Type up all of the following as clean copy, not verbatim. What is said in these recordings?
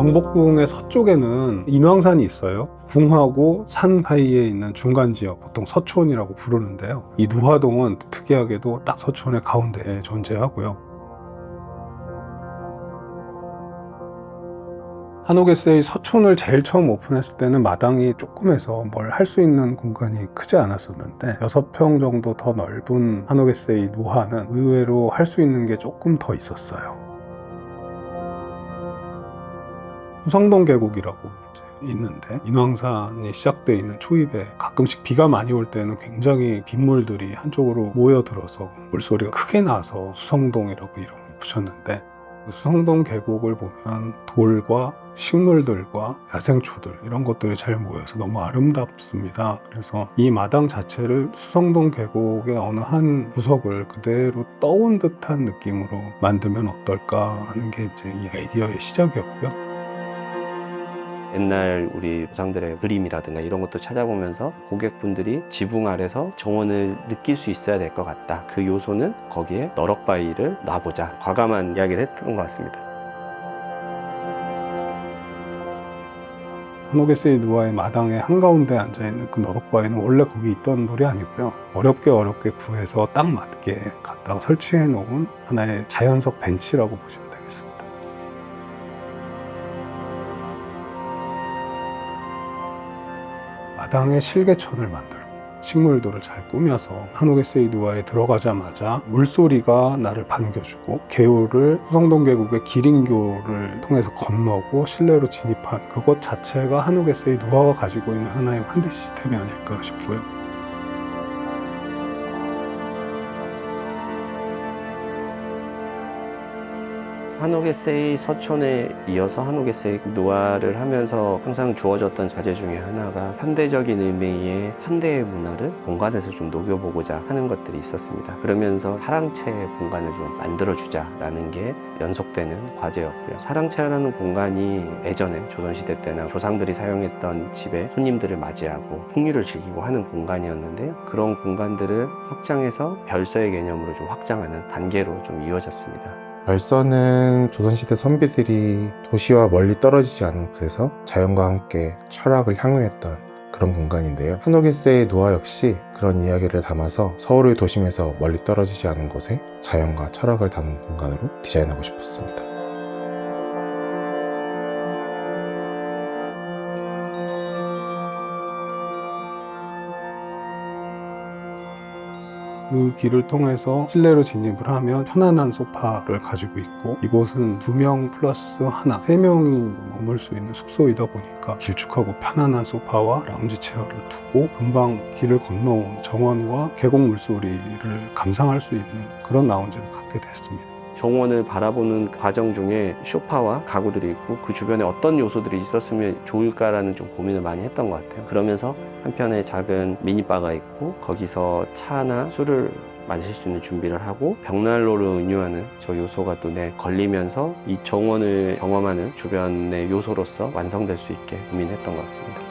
경복궁의 서쪽에는 인왕산이 있어요. 궁하고 산 사이에 있는 중간 지역, 보통 서촌이라고 부르는데요. 이 누화동은 특이하게도 딱 서촌의 가운데에 존재하고요. 한옥에세이 서촌을 제일 처음 오픈했을 때는 마당이 조금해서 뭘 할 수 있는 공간이 크지 않았었는데 6평 정도 더 넓은 한옥에세이 누화는 의외로 할 수 있는 게 조금 더 있었어요. 수성동 계곡이라고 있는데 인왕산이 시작되어 있는 초입에 가끔씩 비가 많이 올 때는 굉장히 빗물들이 한쪽으로 모여들어서 물소리가 크게 나서 수성동이라고 이름을 붙였는데, 수성동 계곡을 보면 돌과 식물들과 야생초들 이런 것들이 잘 모여서 너무 아름답습니다. 그래서 이 마당 자체를 수성동 계곡의 어느 한 구석을 그대로 떠온 듯한 느낌으로 만들면 어떨까 하는 게 이제 이 아이디어의 시작이었고요. 옛날 우리 조상들의 그림이라든가 이런 것도 찾아보면서 고객분들이 지붕 아래서 정원을 느낄 수 있어야 될 것 같다. 그 요소는 거기에 너럭바위를 놔보자. 과감한 이야기를 했던 것 같습니다. 한옥에세이 누화의 마당의 한가운데 앉아있는 그 너럭바위는 원래 거기 있던 돌이 아니고요. 어렵게 구해서 딱 맞게 갖다가 설치해 놓은 하나의 자연석 벤치라고 보시면 되겠습니다. 마당에 실개천을 만들고 식물들을 잘 꾸며서 한옥에세이 누화에 들어가자마자 물소리가 나를 반겨주고 개울을 수성동 계곡의 기린교를 통해서 건너고 실내로 진입한 그것 자체가 한옥에세이 누화가 가지고 있는 하나의 환대 시스템이 아닐까 싶고요. 한옥에세이 서촌에 이어서 한옥에세이 누화를 하면서 항상 주어졌던 과제 중에 하나가 현대적인 의미의 현대의 문화를 공간에서 좀 녹여보고자 하는 것들이 있었습니다. 그러면서 사랑채 공간을 좀 만들어주자라는 게 연속되는 과제였고요. 사랑채라는 공간이 예전에 조선시대 때나 조상들이 사용했던 집에 손님들을 맞이하고 풍류를 즐기고 하는 공간이었는데요. 그런 공간들을 확장해서 별서의 개념으로 좀 확장하는 단계로 좀 이어졌습니다. 별서는 조선시대 선비들이 도시와 멀리 떨어지지 않은 곳에서 자연과 함께 철학을 향유했던 그런 공간인데요. 한옥에세이 누화 역시 그런 이야기를 담아서 서울의 도심에서 멀리 떨어지지 않은 곳에 자연과 철학을 담은 공간으로 디자인하고 싶었습니다. 그 길을 통해서 실내로 진입을 하면 편안한 소파를 가지고 있고, 이곳은 2명 플러스 하나, 3명이 머물 수 있는 숙소이다 보니까 길쭉하고 편안한 소파와 라운지 체어를 두고 금방 길을 건너온 정원과 계곡 물소리를 감상할 수 있는 그런 라운지를 갖게 됐습니다. 정원을 바라보는 과정 중에 소파와 가구들이 있고 그 주변에 어떤 요소들이 있었으면 좋을까라는 좀 고민을 많이 했던 것 같아요. 그러면서 한편에 작은 미니바가 있고 거기서 차나 술을 마실 수 있는 준비를 하고 벽난로를 은유하는 저 요소가 또 내 걸리면서 이 정원을 경험하는 주변의 요소로서 완성될 수 있게 고민했던 것 같습니다.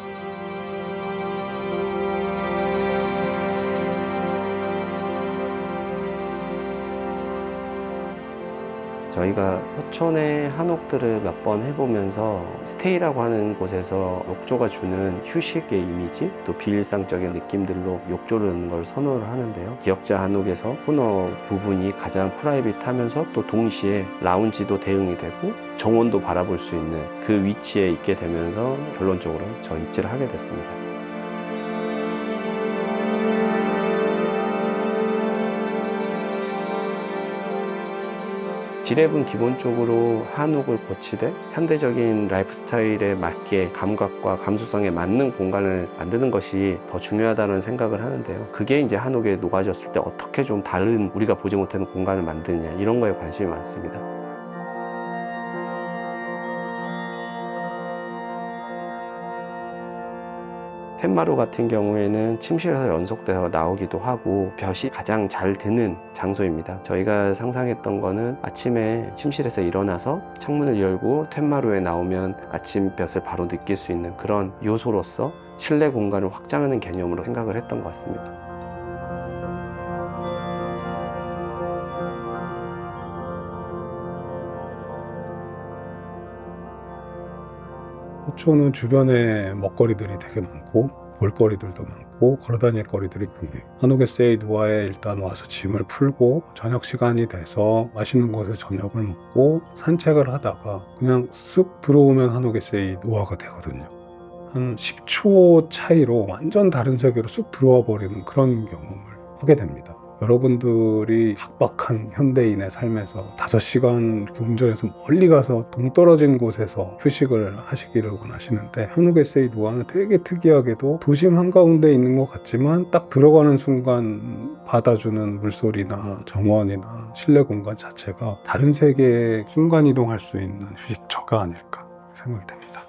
저희가 서촌의 한옥들을 몇 번 해보면서 스테이라고 하는 곳에서 욕조가 주는 휴식의 이미지, 또 비일상적인 느낌들로 욕조를 넣는 걸 선호를 하는데요. 기역자 한옥에서 코너 부분이 가장 프라이빗하면서 또 동시에 라운지도 대응이 되고 정원도 바라볼 수 있는 그 위치에 있게 되면서 결론적으로 저 입지를 하게 됐습니다. 지랩은 기본적으로 한옥을 고치되 현대적인 라이프 스타일에 맞게 감각과 감수성에 맞는 공간을 만드는 것이 더 중요하다는 생각을 하는데요. 그게 이제 한옥에 녹아졌을 때 어떻게 좀 다른 우리가 보지 못하는 공간을 만드느냐 이런 거에 관심이 많습니다. 텐마루 같은 경우에는 침실에서 연속돼서 나오기도 하고 볕이 가장 잘 드는 장소입니다. 저희가 상상했던 거는 아침에 침실에서 일어나서 창문을 열고 텐마루에 나오면 아침볕을 바로 느낄 수 있는 그런 요소로서 실내 공간을 확장하는 개념으로 생각을 했던 것 같습니다. 서초는 주변에 먹거리들이 되게 많고 볼거리들도 많고 걸어다닐 거리들이 많네요. 한옥에세이 누아에 일단 와서 짐을 풀고 저녁 시간이 돼서 맛있는 곳에 저녁을 먹고 산책을 하다가 그냥 쓱 들어오면 한옥에세이 누아가 되거든요. 한 10초 차이로 완전 다른 세계로 쑥 들어와 버리는 그런 경험을 하게 됩니다. 여러분들이 각박한 현대인의 삶에서 5시간 운전해서 멀리 가서 동떨어진 곳에서 휴식을 하시기를 원하시는데 한옥에세이 누아는 되게 특이하게도 도심 한가운데 있는 것 같지만 딱 들어가는 순간 받아주는 물소리나 정원이나 실내 공간 자체가 다른 세계에 순간이동할 수 있는 휴식처가 아닐까 생각이 됩니다.